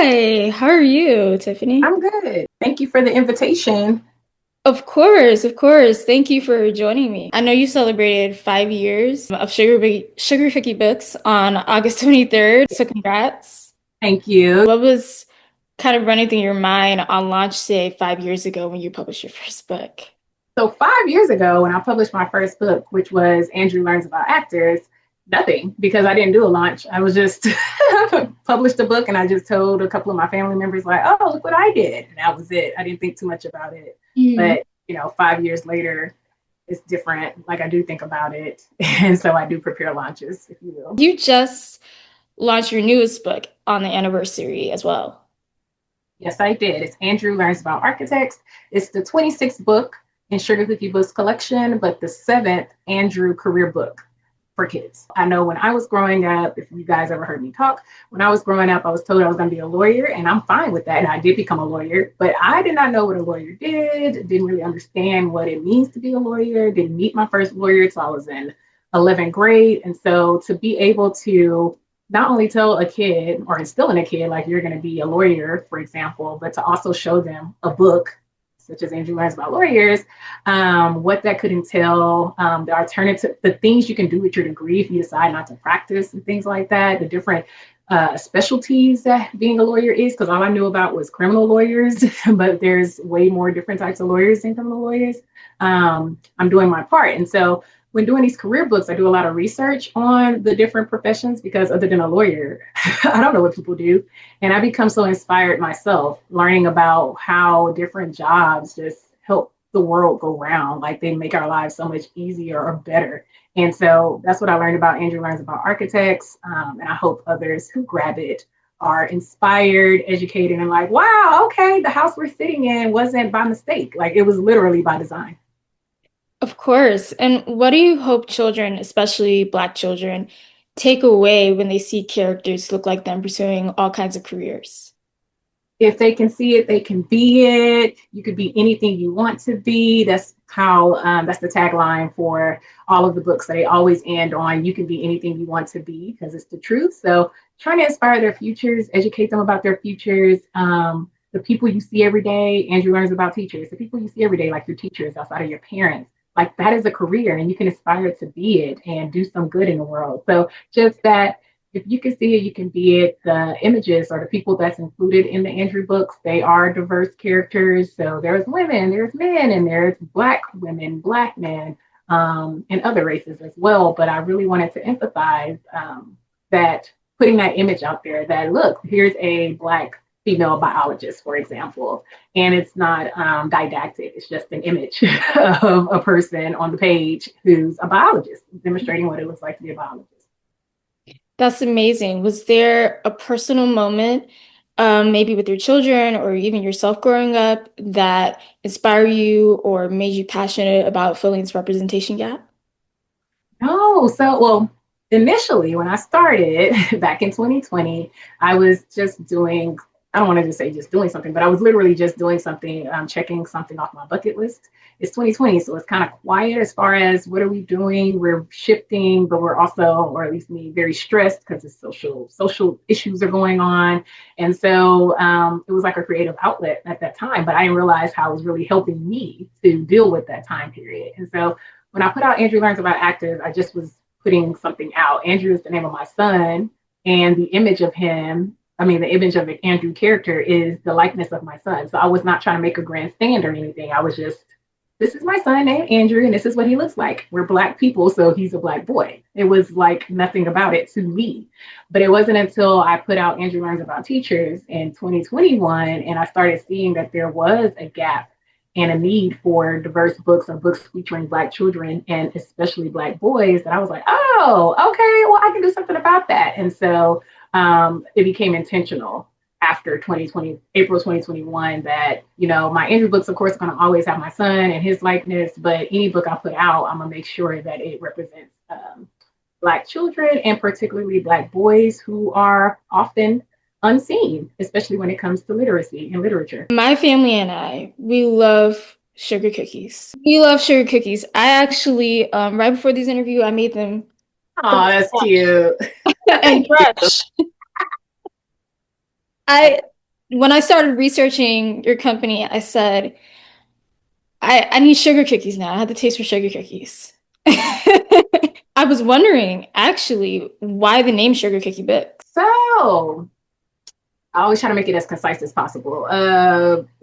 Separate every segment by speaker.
Speaker 1: Hi, how are you, Tiffany?
Speaker 2: I'm good. Thank you for the invitation.
Speaker 1: Of course, of course. Thank you for joining me. I know you celebrated 5 years of Sugar Cookie Books on August 23rd, so congrats.
Speaker 2: Thank you.
Speaker 1: What was kind of running through your mind on launch day 5 years ago when you published your first book?
Speaker 2: So, 5 years ago, when I published my first book, which was Andrew Learns About Actors, nothing because I didn't do a launch. I was just published a book and I just told a couple of my family members, like, oh, look what I did. And that was it. I didn't think too much about it.
Speaker 1: Mhm.
Speaker 2: But, 5 years later, it's different. Like, I do think about it. And so I do prepare launches, if you will.
Speaker 1: You just launched your newest book on the anniversary as well.
Speaker 2: Yes, I did. It's Andrew Learns About Architects. It's the 26th book in Sugar Cookie Books collection, but the seventh Andrew career book for kids. I know when I was growing up, if you guys ever heard me talk, when I was growing up, I was told I was going to be a lawyer, and I'm fine with that. And I did become a lawyer, but I did not know what a lawyer did, didn't really understand what it means to be a lawyer, didn't meet my first lawyer until I was in 11th grade. And so to be able to not only tell a kid or instill in a kid like you're going to be a lawyer, for example, but to also show them a book such as Andrew Learns About Lawyers, what that could entail, the alternative, the things you can do with your degree if you decide not to practice and things like that, the different specialties that being a lawyer is, because all I knew about was criminal lawyers, but there's way more different types of lawyers than criminal lawyers. I'm doing my part. And so when doing these career books, I do a lot of research on the different professions because other than a lawyer, I don't know what people do. And I become so inspired myself learning about how different jobs just help the world go round. Like they make our lives so much easier or better. And so that's what I learned about Andrew Learns About Architects. And I hope others who grab it are inspired, educated, and like, wow, okay, the house we're sitting in wasn't by mistake. Like it was literally by design.
Speaker 1: Of course. And what do you hope children, especially Black children, take away when they see characters look like them pursuing all kinds of careers?
Speaker 2: If they can see it, they can be it. You could be anything you want to be. That's the tagline for all of the books that they always end on. You can be anything you want to be because it's the truth. So trying to inspire their futures, educate them about their futures. The people you see every day, Andrew Learns About Teachers. The people you see every day, like your teachers outside of your parents, like that is a career and you can aspire to be it and do some good in the world. So just that if you can see it, you can be it. The images or the people that's included in the Andrew books, they are diverse characters. So there's women, there's men, and there's Black women, Black men, and other races as well. But I really wanted to emphasize that putting that image out there that, look, here's a Black female biologist, for example, and it's not didactic. It's just an image of a person on the page who's a biologist, demonstrating what it looks like to be a biologist.
Speaker 1: That's amazing. Was there a personal moment, maybe with your children or even yourself growing up, that inspired you or made you passionate about filling this representation gap?
Speaker 2: No, well, initially when I started back in 2020, I was just doing, I don't want to just say just doing something, but I was literally just doing something, checking something off my bucket list. It's 2020, so it's kind of quiet as far as what are we doing? We're shifting, but we're also, or at least me, very stressed because the social issues are going on. And so it was like a creative outlet at that time, but I didn't realize how it was really helping me to deal with that time period. And so when I put out Andrew Learns About Actors, I just was putting something out. Andrew is the name of my son, and the image of him, I mean, the image of the Andrew character is the likeness of my son. So I was not trying to make a grand stand or anything. I was just, this is my son named Andrew, and this is what he looks like. We're Black people, so he's a Black boy. It was like nothing about it to me. But it wasn't until I put out Andrew Learns About Teachers in 2021 and I started seeing that there was a gap and a need for diverse books or books featuring Black children and especially Black boys that I was like, oh, okay, well, I can do something about that. And so it became intentional after 2020, April 2021, that, my Andrew books, of course, are going to always have my son and his likeness, but any book I put out, I'm going to make sure that it represents Black children and particularly Black boys who are often unseen, especially when it comes to literacy and literature.
Speaker 1: My family and I, we love sugar cookies. We love sugar cookies. I actually, right before this interview, I made them from
Speaker 2: Oh, that's
Speaker 1: scratch
Speaker 2: cute.
Speaker 1: and
Speaker 2: Thank you.
Speaker 1: fresh. I when I started researching your company, I said, I need sugar cookies now. I had the taste for sugar cookies. I was wondering, actually, why the name Sugar Cookie Bix?
Speaker 2: So I always try to make it as concise as possible.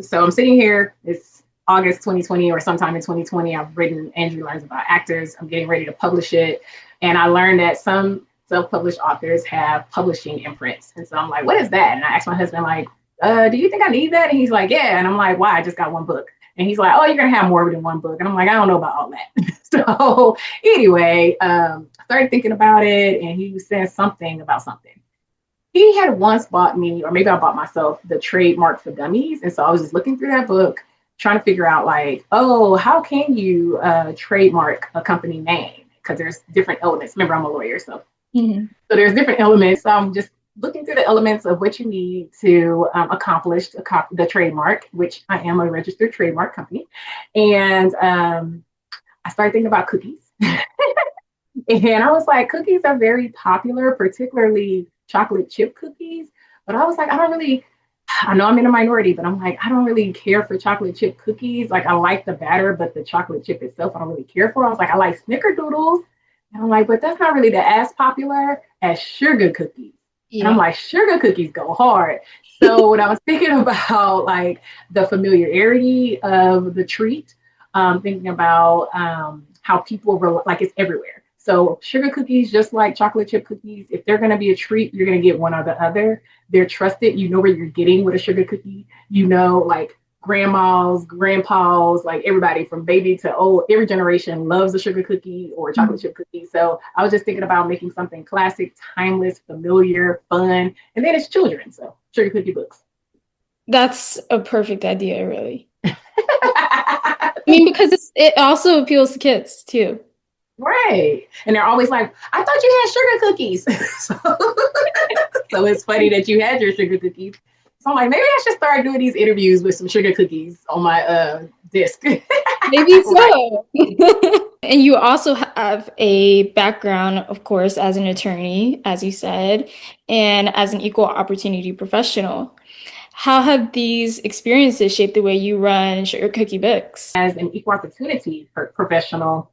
Speaker 2: So I'm sitting here. It's August 2020 or sometime in 2020. I've written Andrew Learns About Actors. I'm getting ready to publish it. And I learned that some self-published authors have publishing imprints. And so I'm like, what is that? And I asked my husband, like, do you think I need that? And he's like, yeah. And I'm like, why? I just got one book. And he's like, oh, you're going to have more than one book. And I'm like, I don't know about all that. So anyway, I started thinking about it, and he was saying something about something. He had once bought me, or maybe I bought myself, the trademark for dummies. And so I was just looking through that book, trying to figure out, like, oh, how can you trademark a company name? Because there's different elements. Remember, I'm a lawyer, so
Speaker 1: Mhm.
Speaker 2: so there's different elements. So I'm just looking through the elements of what you need to accomplish the trademark, which I am a registered trademark company. And I started thinking about cookies. And I was like, cookies are very popular, particularly chocolate chip cookies. But I was like, I know I'm in a minority, but I'm like, I don't really care for chocolate chip cookies. Like, I like the batter, but the chocolate chip itself, I don't really care for. I was like, I like snickerdoodles. And I'm like, but that's not really as popular as sugar cookies. And I'm
Speaker 1: Yeah.
Speaker 2: like, sugar cookies go hard. So when I was thinking about like the familiarity of the treat, thinking about how people like it's everywhere. So sugar cookies, just like chocolate chip cookies, if they're going to be a treat, you're going to get one or the other. They're trusted. You know where you're getting with a sugar cookie. You know, like grandmas, grandpas, like everybody from baby to old, every generation loves a sugar cookie or a chocolate
Speaker 1: Mhm.
Speaker 2: chip cookie. So I was just thinking about making something classic, timeless, familiar, fun, and then it's children. So sugar cookie books.
Speaker 1: That's a perfect idea, really. I mean, because it also appeals to kids too.
Speaker 2: Right. And they're always like, I thought you had sugar cookies. So it's funny that you had your sugar cookies. So I'm like, maybe I should start doing these interviews with some sugar cookies on my disc.
Speaker 1: Maybe
Speaker 2: Right.
Speaker 1: so. And you also have a background, of course, as an attorney, as you said, and as an equal opportunity professional. How have these experiences shaped the way you run Sugar Cookie Books?
Speaker 2: As an equal opportunity professional,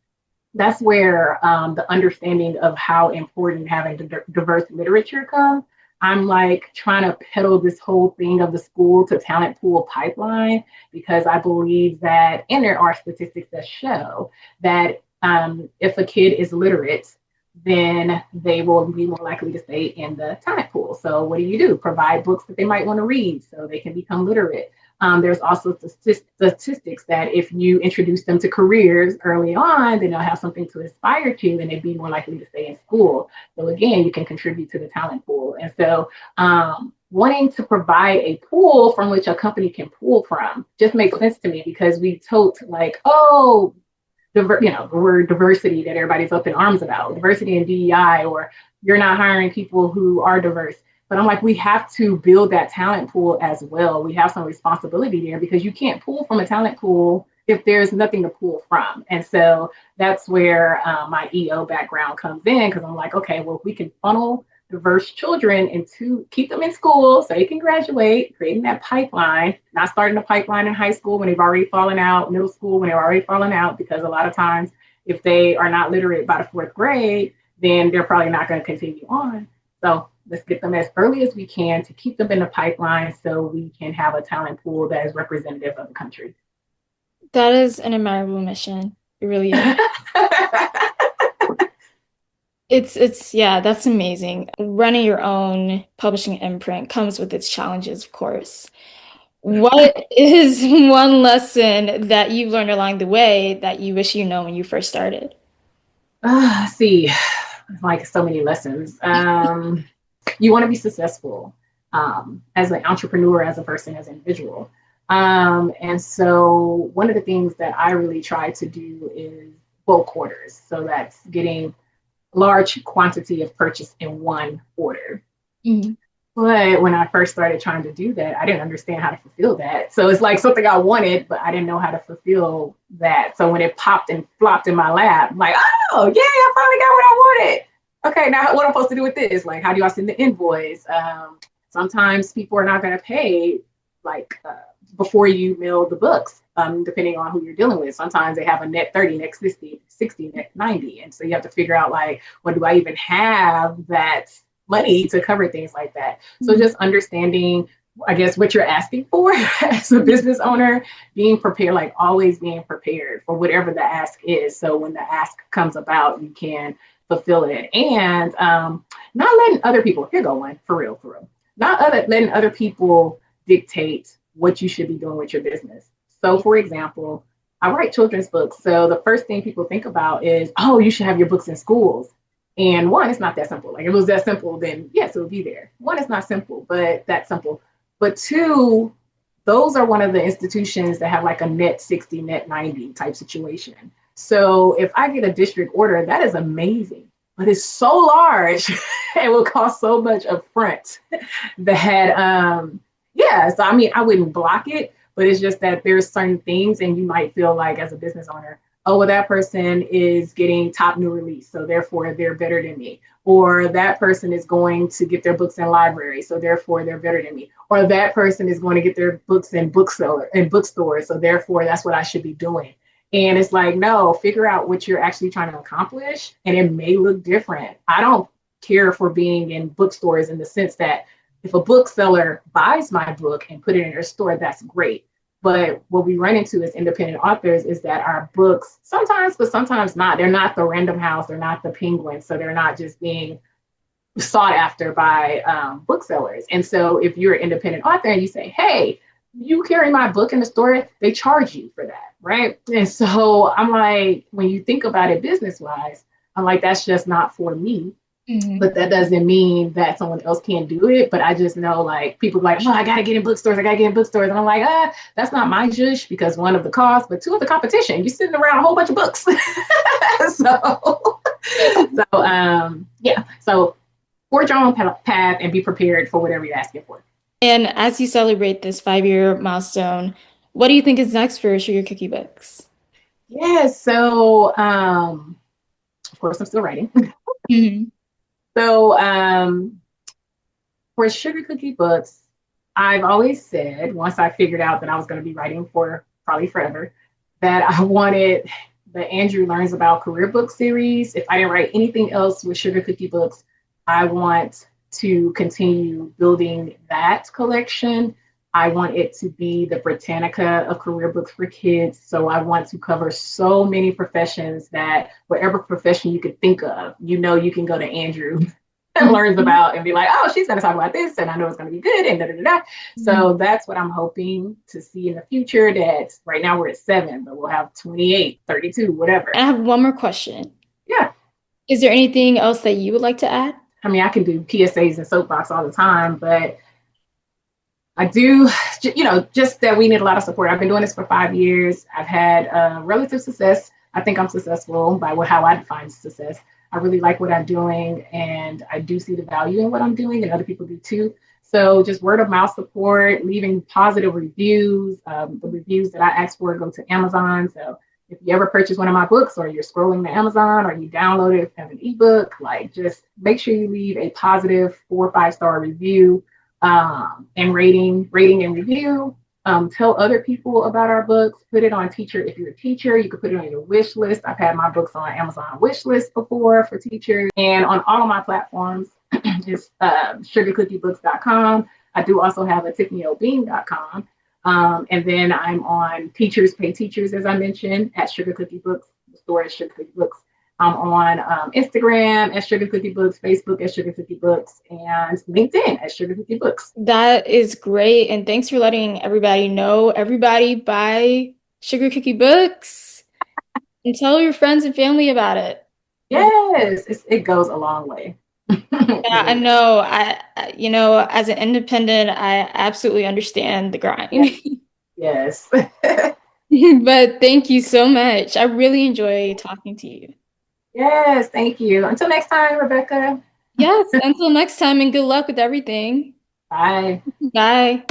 Speaker 2: that's where the understanding of how important having diverse literature comes. I'm like trying to peddle this whole thing of the school to talent pool pipeline because I believe that, and there are statistics that show that if a kid is literate, then they will be more likely to stay in the talent pool. So, what do? Provide books that they might want to read so they can become literate. There's also statistics that if you introduce them to careers early on, then they'll have something to aspire to and they'd be more likely to stay in school. So again, you can contribute to the talent pool. And so wanting to provide a pool from which a company can pull from just makes sense to me because we tote like, oh, the word diversity that everybody's up in arms about, diversity and DEI, or you're not hiring people who are diverse. But I'm like, we have to build that talent pool as well. We have some responsibility there because you can't pull from a talent pool if there's nothing to pull from. And so that's where my EO background comes in because I'm like, okay, well, if we can funnel diverse children and to keep them in school so they can graduate, creating that pipeline, not starting a pipeline in high school when they've already fallen out, middle school when they're already fallen out, because a lot of times if they are not literate by the fourth grade, then they're probably not going to continue on. So let's get them as early as we can to keep them in the pipeline so we can have a talent pool that is representative of the country.
Speaker 1: That is an admirable mission. It really is. Yeah, that's amazing. Running your own publishing imprint comes with its challenges, of course. What is one lesson that you've learned along the way that you wish you know when you first started?
Speaker 2: See, like so many lessons. You want to be successful as an entrepreneur, as a person, as an individual. And so one of the things that I really try to do is bulk orders. So that's getting large quantity of purchase in one order.
Speaker 1: Mhm.
Speaker 2: But when I first started trying to do that, I didn't understand how to fulfill that. So it's like something I wanted, but I didn't know how to fulfill that. So when it popped and flopped in my lap, I'm like, oh, yeah, I finally got what I wanted. Okay, now what am I supposed to do with this? Like, how do I send the invoice? Sometimes people are not going to pay like before you mail the books, depending on who you're dealing with. Sometimes they have a net 30, net 60, 60, net 90. And so you have to figure out like, what do I even have that money to cover things like that? So just understanding, I guess, what you're asking for as a business owner, being prepared, like always being prepared for whatever the ask is. So when the ask comes about, you can fulfill it. And not letting other people, here go one, for real, not letting other people dictate what you should be doing with your business. So, for example, I write children's books. So the first thing people think about is, oh, you should have your books in schools. And one, it's not that simple. Like if it was that simple, then yes, it would be there. One, it's not simple, but that's simple. But two, those are one of the institutions that have like a net 60, net 90 type situation. So if I get a district order, that is amazing, but it's so large, it will cost so much upfront that yeah. So I mean, I wouldn't block it, but it's just that there's certain things, and you might feel like as a business owner, oh well, that person is getting top new release, so therefore they're better than me, or that person is going to get their books in library, so therefore they're better than me, or that person is going to get their books in bookstores, so therefore that's what I should be doing. And it's like, no, figure out what you're actually trying to accomplish, and it may look different. I don't care for being in bookstores in the sense that if a bookseller buys my book and put it in their store, that's great. But what we run into as independent authors is that our books sometimes, but sometimes not, they're not the Random House, they're not the Penguin. So they're not just being sought after by booksellers. And so if you're an independent author and you say, hey, you carry my book in the store, they charge you for that, right? And so I'm like, when you think about it business wise, I'm like, that's just not for me.
Speaker 1: Mhm.
Speaker 2: But that doesn't mean that someone else can't do it. But I just know like people like, oh, I gotta get in bookstores, I gotta get in bookstores. And I'm like, that's not my jush, because one of the costs, but two of the competition. You're sitting around a whole bunch of books. so yeah. So forge your own path and be prepared for whatever you're asking for.
Speaker 1: And as you celebrate this 5-year milestone, what do you think is next for Sugar Cookie Books?
Speaker 2: Yeah, so of course I'm still writing.
Speaker 1: Mhm.
Speaker 2: So for Sugar Cookie Books, I've always said, once I figured out that I was going to be writing for probably forever, that I wanted the Andrew Learns About Career Book series. If I didn't write anything else with Sugar Cookie Books, I want to continue building that collection. I want it to be the Britannica of career books for kids. So I want to cover so many professions that whatever profession you could think of, you know, you can go to Andrew and learns
Speaker 1: Mhm.
Speaker 2: about and be like, oh, she's going to talk about this and I know it's going to be good and da da da.
Speaker 1: Mhm.
Speaker 2: So that's what I'm hoping to see in the future. That right now we're at 7, but we'll have 28, 32, whatever.
Speaker 1: I have one more question.
Speaker 2: Yeah.
Speaker 1: Is there anything else that you would like to add?
Speaker 2: I mean, I can do PSAs and soapbox all the time, but I do, just that we need a lot of support. I've been doing this for 5 years. I've had relative success. I think I'm successful by how I define success. I really like what I'm doing, and I do see the value in what I'm doing, and other people do too. So just word of mouth support, leaving positive reviews. The reviews that I ask for go to Amazon. So if you ever purchase one of my books, or you're scrolling to Amazon, or you download it as an ebook, like just make sure you leave a positive 4 or 5 star review, and rating and review. Tell other people about our books. Put it on teacher. If you're a teacher, you can put it on your wish list. I've had my books on Amazon wish list before for teachers, and on all of my platforms. It's sugarcookiebooks.com. I do also have a tiffanyobeng.com. And then I'm on Teachers Pay Teachers, as I mentioned, at Sugar Cookie Books. The store is Sugar Cookie Books. I'm on Instagram at Sugar Cookie Books, Facebook at Sugar Cookie Books, and LinkedIn at Sugar Cookie Books.
Speaker 1: That is great. And thanks for letting everybody know. Everybody buy Sugar Cookie Books and tell your friends and family about it.
Speaker 2: Yes, it goes a long way. It
Speaker 1: Yeah, I
Speaker 2: really does.
Speaker 1: know. As an independent, I absolutely understand the
Speaker 2: Yeah.
Speaker 1: grind.
Speaker 2: Yes.
Speaker 1: But thank you so much. I really enjoy talking to you.
Speaker 2: Yes. Thank you. Until next time, Rebecca.
Speaker 1: Yes, until next time, and good luck with everything.
Speaker 2: Bye.
Speaker 1: Bye.